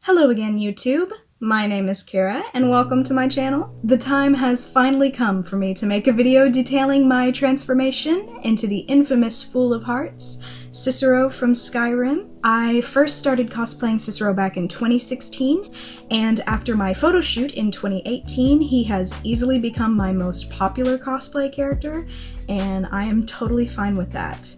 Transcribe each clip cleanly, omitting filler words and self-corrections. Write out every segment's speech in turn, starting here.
Hello again, YouTube. My name is Kara, and welcome to my channel. The time has finally come for me to make a video detailing my transformation into the infamous Fool of Hearts, Cicero from Skyrim. I first started cosplaying Cicero back in 2016, and after my photo shoot in 2018, he has easily become my most popular cosplay character, and I am totally fine with that.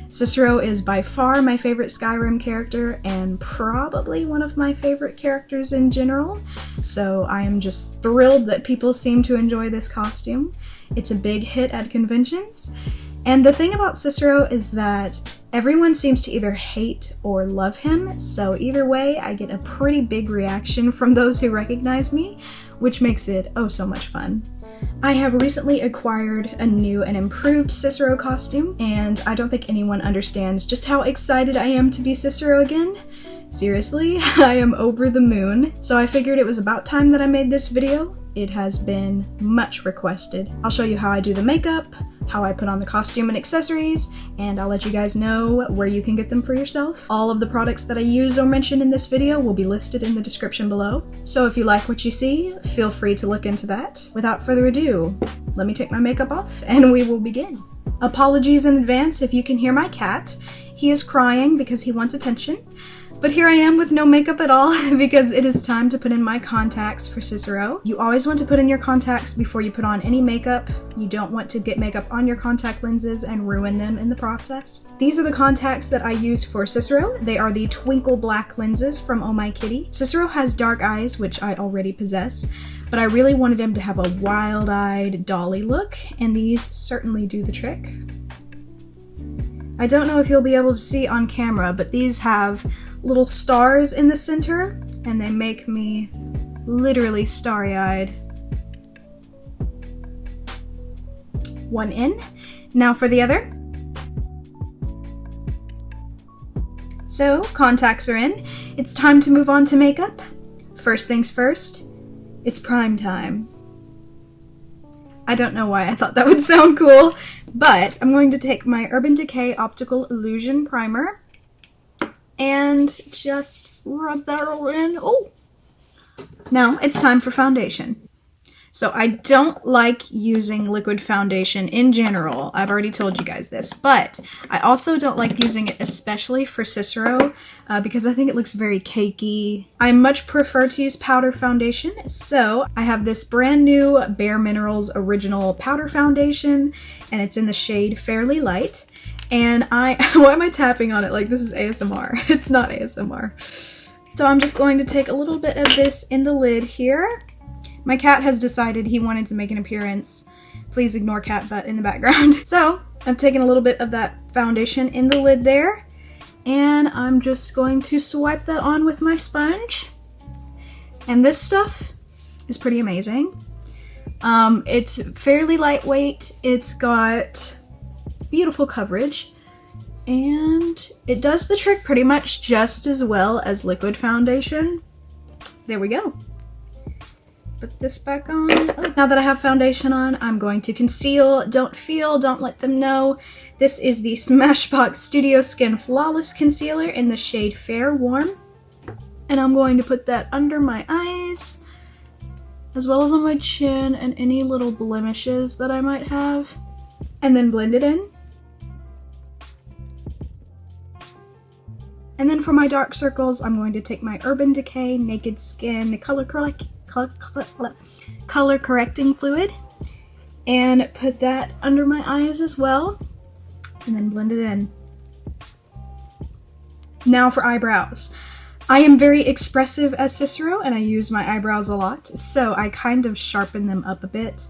Cicero is by far my favorite Skyrim character and probably one of my favorite characters in general, so I am just thrilled that people seem to enjoy this costume. It's a big hit at conventions, and the thing about Cicero is that everyone seems to either hate or love him, so either way I get a pretty big reaction from those who recognize me, which makes it oh so much fun. I have recently acquired a new and improved Cicero costume, and I don't think anyone understands just how excited I am to be Cicero again. Seriously, I am over the moon, so I figured it was about time that I made this video. It has been much requested. I'll show you how I do the makeup, how I put on the costume and accessories, and I'll let you guys know where you can get them for yourself. All of the products that I use or mention in this video will be listed in the description below. So if you like what you see, feel free to look into that. Without further ado, let me take my makeup off and we will begin. Apologies in advance if you can hear my cat. He is crying because he wants attention. But here I am with no makeup at all because it is time to put in my contacts for Cicero. You always want to put in your contacts before you put on any makeup. You don't want to get makeup on your contact lenses and ruin them in the process. These are the contacts that I use for Cicero. They are the Twinkle Black lenses from Oh My Kitty. Cicero has dark eyes, which I already possess, but I really wanted him to have a wild-eyed dolly look, and these certainly do the trick. I don't know if you'll be able to see on camera, but these have little stars in the center, and they make me literally starry-eyed. One in. Now for the other. So, contacts are in. It's time to move on to makeup. First things first, it's prime time. I don't know why I thought that would sound cool, but I'm going to take my Urban Decay Optical Illusion Primer and just rub that all in. Oh! Now it's time for foundation. So I don't like using liquid foundation in general. I've already told you guys this, but I also don't like using it especially for Cicero because I think it looks very cakey. I much prefer to use powder foundation, so I have this brand new Bare Minerals Original Powder Foundation, and it's in the shade Fairly Light. And why am I tapping on it like this is ASMR? It's not ASMR. So I'm just going to take a little bit of this in the lid here. My cat has decided he wanted to make an appearance. Please ignore cat butt in the background. So I've taken a little bit of that foundation in the lid there, and I'm just going to swipe that on with my sponge. And this stuff is pretty amazing. It's fairly lightweight. It's got beautiful coverage, and it does the trick pretty much just as well as liquid foundation. There we go. Put this back on. Oh, now that I have foundation on, I'm going to conceal. Don't feel, don't let them know. This is the Smashbox Studio Skin Flawless Concealer in the shade Fair Warm. And I'm going to put that under my eyes, as well as on my chin and any little blemishes that I might have. And then blend it in. And then for my dark circles, I'm going to take my Urban Decay Naked Skin color correcting fluid and put that under my eyes as well, and then blend it in. Now for eyebrows. I am very expressive as Cicero, and I use my eyebrows a lot, so I kind of sharpen them up a bit.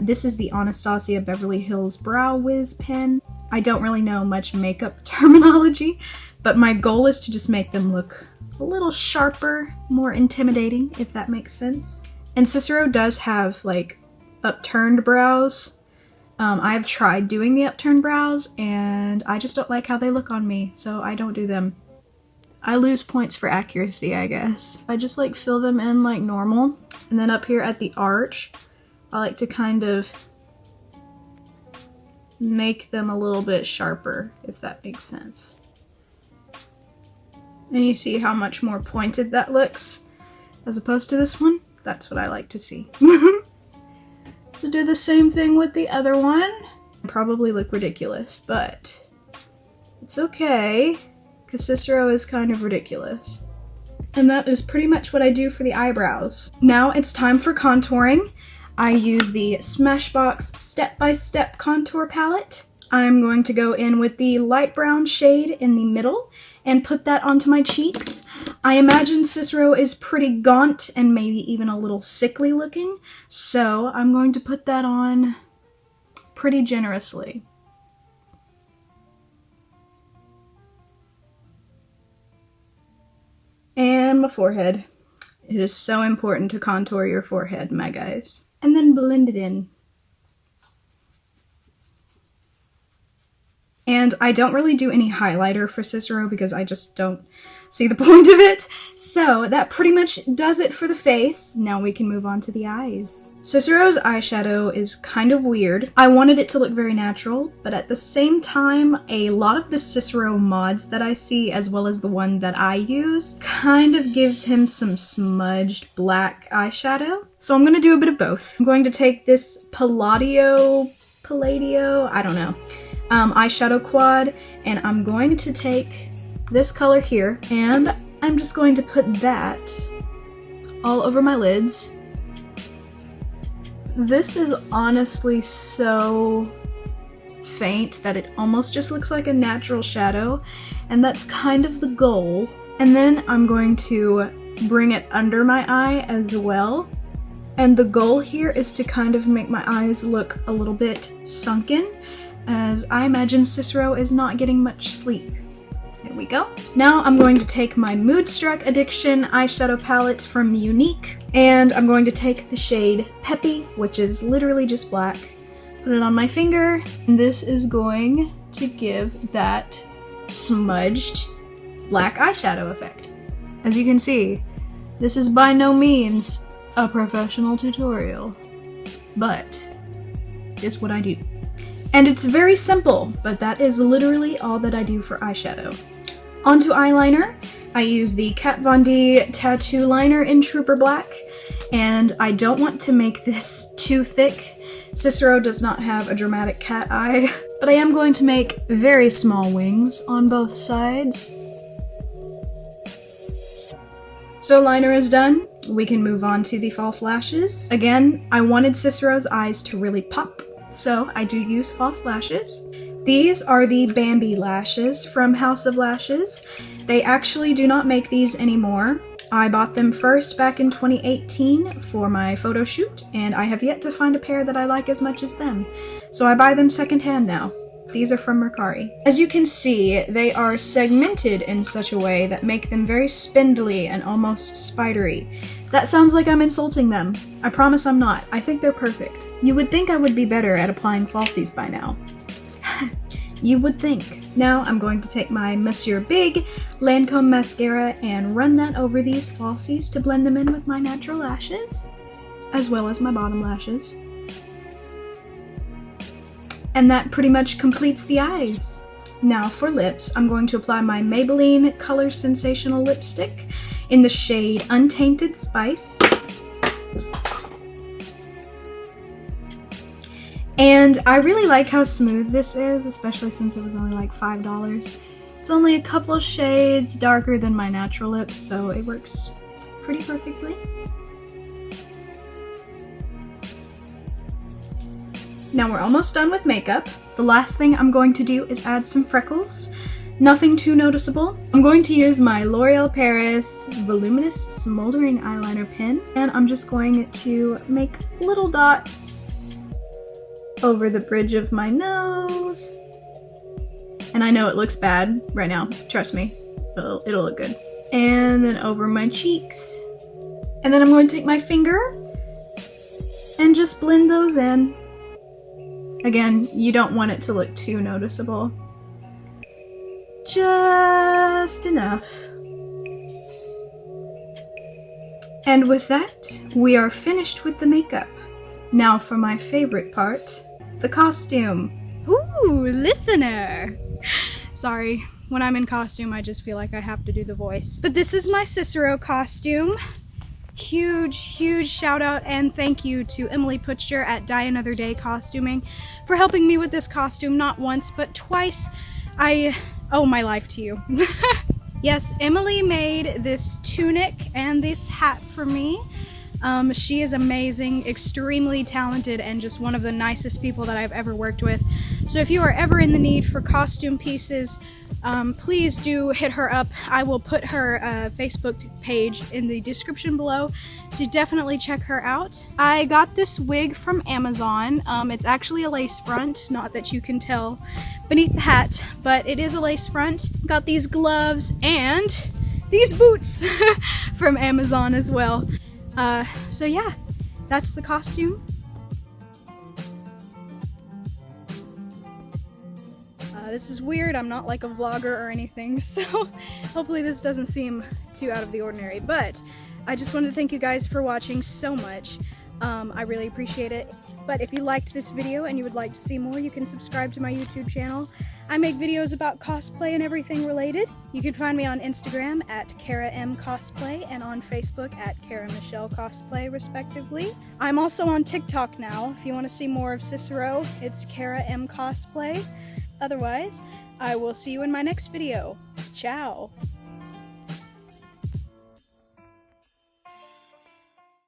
This is the Anastasia Beverly Hills Brow Wiz pen. I don't really know much makeup terminology, but my goal is to just make them look a little sharper, more intimidating, if that makes sense. And Cicero does have like upturned brows. I've tried doing the upturned brows and I just don't like how they look on me, so I don't do them. I lose points for accuracy, I guess. I just like fill them in like normal, and then up here at the arch, I like to kind of make them a little bit sharper, if that makes sense. And you see how much more pointed that looks as opposed to this one? That's what I like to see. So do the same thing with the other one. Probably look ridiculous, but it's okay, because Cicero is kind of ridiculous. And that is pretty much what I do for the eyebrows. Now it's time for contouring. I use the Smashbox Step-by-Step Contour Palette. I'm going to go in with the light brown shade in the middle and put that onto my cheeks. I imagine Cicero is pretty gaunt and maybe even a little sickly looking, so I'm going to put that on pretty generously. And my forehead. It is so important to contour your forehead, my guys. And then blend it in. And I don't really do any highlighter for Cicero because I just don't see the point of it. So that pretty much does it for the face. Now we can move on to the eyes. Cicero's eyeshadow is kind of weird. I wanted it to look very natural, but at the same time, a lot of the Cicero mods that I see, as well as the one that I use, kind of gives him some smudged black eyeshadow. So I'm gonna do a bit of both. I'm going to take this Palladio, I don't know, eyeshadow quad, and I'm going to take this color here, and I'm just going to put that all over my lids. This is honestly so faint that it almost just looks like a natural shadow, and that's kind of the goal. And then I'm going to bring it under my eye as well. And the goal here is to kind of make my eyes look a little bit sunken, as I imagine Cicero is not getting much sleep. There we go. Now I'm going to take my Moodstruck Addiction eyeshadow palette from Unique, and I'm going to take the shade Peppy, which is literally just black, put it on my finger, and this is going to give that smudged black eyeshadow effect. As you can see, this is by no means a professional tutorial, but it's what I do. And it's very simple, but that is literally all that I do for eyeshadow. Onto eyeliner, I use the Kat Von D Tattoo Liner in Trooper Black, and I don't want to make this too thick. Cicero does not have a dramatic cat eye, but I am going to make very small wings on both sides. So liner is done. We can move on to the false lashes. Again, I wanted Cicero's eyes to really pop, so I do use false lashes. These are the Bambi lashes from House of Lashes. They actually do not make these anymore. I bought them first back in 2018 for my photo shoot, and I have yet to find a pair that I like as much as them. So I buy them secondhand now. These are from Mercari. As you can see, they are segmented in such a way that make them very spindly and almost spidery. That sounds like I'm insulting them. I promise I'm not. I think they're perfect. You would think I would be better at applying falsies by now. You would think. Now I'm going to take my Monsieur Big Lancome mascara and run that over these falsies to blend them in with my natural lashes, as well as my bottom lashes. And that pretty much completes the eyes. Now for lips, I'm going to apply my Maybelline Color Sensational Lipstick in the shade Untainted Spice. And I really like how smooth this is, especially since it was only like $5. It's only a couple shades darker than my natural lips, so it works pretty perfectly. Now we're almost done with makeup. The last thing I'm going to do is add some freckles. Nothing too noticeable. I'm going to use my L'Oreal Paris Voluminous Smoldering Eyeliner Pen, and I'm just going to make little dots over the bridge of my nose. And I know it looks bad right now, trust me, it'll look good. And then over my cheeks. And then I'm going to take my finger and just blend those in. Again, you don't want it to look too noticeable. Just enough. And with that, we are finished with the makeup. Now for my favorite part, the costume. Ooh, listener! Sorry, when I'm in costume, I just feel like I have to do the voice. But this is my Cicero costume. Huge shout out and thank you to Emily Putcher at Die Another Day Costuming for helping me with this costume not once but twice. I owe my life to you. Yes, Emily made this tunic and this hat for me. She is amazing, extremely talented, and just one of the nicest people that I've ever worked with. So if you are ever in the need for costume pieces, please do hit her up. I will put her Facebook page in the description below, so definitely check her out. I got this wig from Amazon. It's actually a lace front, not that you can tell beneath the hat, but it is a lace front. Got these gloves and these boots from Amazon as well. So yeah, that's the costume. This is weird, I'm not like a vlogger or anything, so hopefully this doesn't seem too out of the ordinary, but I just wanted to thank you guys for watching so much. I really appreciate it. But if you liked this video and you would like to see more, you can subscribe to my YouTube channel. I make videos about cosplay and everything related. You can find me on Instagram at Kara M Cosplay and on Facebook at Kara Michelle Cosplay, respectively. I'm also on TikTok now. If you want to see more of Cicero, it's Kara M Cosplay. Otherwise, I will see you in my next video. Ciao!